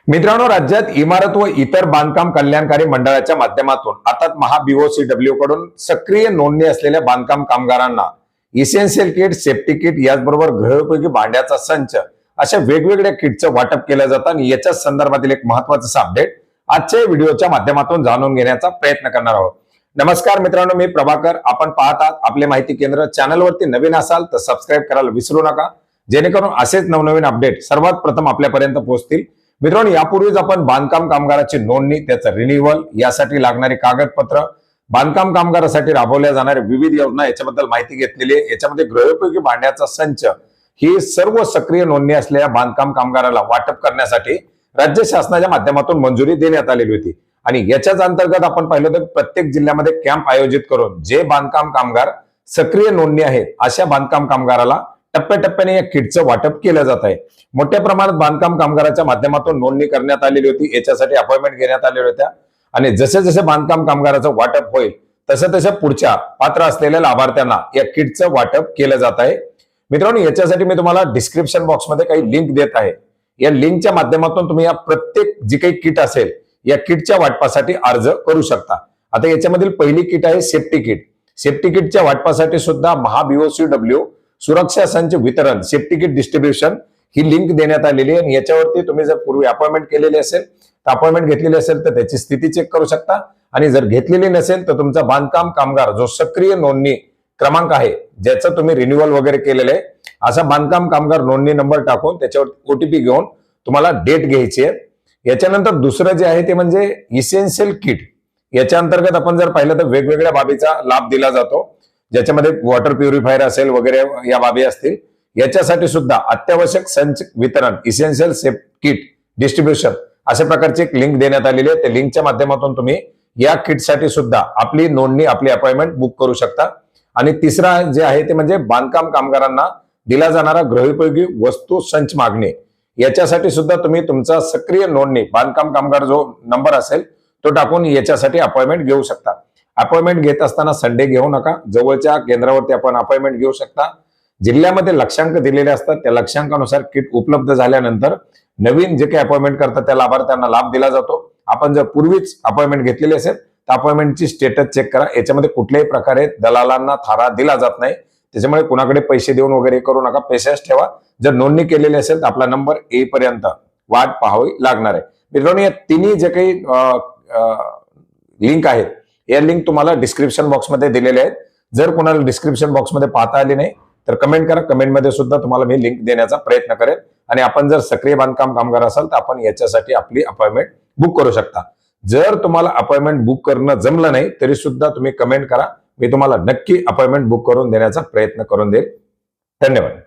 मित्रांनो, राज्यात इमारत व इतर बांधकाम कल्याणकारी मंडळाच्या माध्यमातून अर्थात महाबीओसीडब्ल्यू कडून सक्रिय नोंदणी असलेल्या बांधकाम कामगारांना इसेन्शियल किट, सेफ्टी किट याचबरोबर गृहोपयोगी भांड्याचा संच अशा वेगवेगळ्या किटचं वाटप केलं जातं आणि याच्याच संदर्भातील एक महत्त्वाचं अपडेट आजच्या व्हिडिओच्या माध्यमातून जाणून घेण्याचा प्रयत्न करणार आहोत। नमस्कार मित्रांनो, मी प्रभाकर। आपण पाहतात आपले माहिती केंद्र। चॅनलवरती नवीन असाल तर सबस्क्राईब करायला विसरू नका, जेणेकरून असेच नवनवीन अपडेट सर्वात प्रथम आपल्यापर्यंत पोहोचतील। मित्रांनो, यापूर्वीच आपण बांधकाम कामगाराची नोंदणी, त्याचं रिन्युअल, यासाठी लागणारे कागदपत्र, बांधकाम कामगारासाठी राबवल्या जाणाऱ्या विविध योजना याच्याबद्दल माहिती घेतलेली आहे। याच्यामध्ये गृहोपयोगी भांड्याचा संच ही सर्व सक्रिय नोंदणी असलेल्या बांधकाम कामगाराला वाटप करण्यासाठी राज्य शासनाच्या माध्यमातून मंजुरी देण्यात आलेली होती आणि याच्याच अंतर्गत आपण पाहिलं तर प्रत्येक जिल्ह्यामध्ये कॅम्प आयोजित करून जे बांधकाम कामगार सक्रिय नोंदणी आहेत अशा बांधकाम कामगाराला टप्प्याटप्प्याने या किटचं वाटप केलं जात आहे। मोठ्या प्रमाणात बांधकाम कामगाराच्या माध्यमातून नोंदणी करण्यात आलेली होती, याच्यासाठी अपॉइंटमेंट घेण्यात आलेल्या होत्या आणि जसे जसे बांधकाम कामगाराचं वाटप होईल तसं तसं पुढच्या पात्र असलेल्या लाभार्थ्यांना या किटचं वाटप केलं जात आहे। मित्रांनो, याच्यासाठी मी तुम्हाला डिस्क्रिप्शन बॉक्समध्ये काही लिंक देत आहे। या लिंकच्या माध्यमातून तुम्ही या प्रत्येक जी काही किट असेल या किटच्या वाटपासाठी अर्ज करू शकता। आता याच्यामधील पहिली किट आहे सेफ्टी किट। सेफ्टी किटच्या वाटपासाठी सुद्धा महाबीओसीडब्ल्यू सुरक्षा संच वितरण सेफ्टी किट डिस्ट्रीब्युशन ही लिंक देण्यात आलेली आहे आणि याच्यावरती तुम्ही जर पूर्वी अपॉइंटमेंट केलेली असेल तर अपॉइंटमेंट घेतलेली असेल तर त्याची स्थिती चेक करू शकता आणि जर घेतलेली नसेल तर तुमचा बांधकाम कामगार जो सक्रिय नोंदणी क्रमांक आहे ज्याचं तुम्ही रिन्युअल वगैरे केलेलं आहे असा बांधकाम कामगार नोंदणी नंबर टाकून त्याच्यावर ओटीपी घेऊन तुम्हाला डेट घ्यायची आहे। याच्यानंतर दुसरं जे आहे ते म्हणजे इसेन्शियल किट। याच्या अंतर्गत आपण जर पाहिलं तर वेगवेगळ्या बाबीचा लाभ दिला जातो, ज्याच्यामध्ये वॉटर प्युरिफायर असेल वगैरे या बाबी असतील। याच्यासाठी सुद्धा अत्यावश्यक संच वितरण इसेन्शियल सेफ्टी किट डिस्ट्रीब्युशन अशा प्रकारची एक लिंक देण्यात आलेली आहे। त्या लिंकच्या माध्यमातून तुम्ही या किटसाठी सुद्धा आपली नोंदणी, आपली अपॉइंटमेंट बुक करू शकता। आणि तिसरा जे आहे ते म्हणजे बांधकाम कामगारांना दिला जाणारा गृहोपयोगी वस्तू संच मागणी, याच्यासाठी सुद्धा तुम्ही तुमचा सक्रिय नोंदणी बांधकाम कामगार जो नंबर असेल तो टाकून याच्यासाठी अपॉइंटमेंट घेऊ शकता। अपॉइंटमेंट घेत असताना संडे घेऊ नका, जवळच्या केंद्रावरती आपण अपॉइंटमेंट घेऊ शकता। जिल्ह्यामध्ये लक्षांक दिलेले असतात, त्या लक्षांकानुसार किट उपलब्ध झाल्यानंतर नवीन जे काही अपॉइंटमेंट करतात त्या लाभार्थ्यांना लाभ दिला जातो। आपण जर पूर्वीच अपॉइंटमेंट घेतलेली असेल तर अपॉइंटमेंटची स्टेटस चेक करा। याच्यामध्ये कुठल्याही प्रकारे दलालांना थारा दिला जात नाही, त्याच्यामुळे कुणाकडे पैसे देऊन वगैरे करू नका, पेशन्स ठेवा। जर नोंदणी केलेली असेल तर आपला नंबर येईपर्यंत वाट पाहावी लागणार आहे। मित्रांनो, या तिन्ही जे काही लिंक आहेत या लिंक तुम्हाला डिस्क्रिप्शन बॉक्समध्ये दिलेले आहेत। जर कोणाला डिस्क्रिप्शन बॉक्समध्ये पाहता आले नाही तर कमेंट करा, कमेंटमध्ये सुद्धा तुम्हाला मी लिंक देण्याचा प्रयत्न करेन आणि आपण जर सक्रिय बांधकाम कामगार असाल तर आपण याच्यासाठी आपली अपॉइंटमेंट बुक करू शकता। जर तुम्हाला अपॉइंटमेंट बुक करणं जमलं नाही तरी सुद्धा तुम्ही कमेंट करा, मी तुम्हाला नक्की अपॉइंटमेंट बुक करून देण्याचा प्रयत्न करून देईल। धन्यवाद।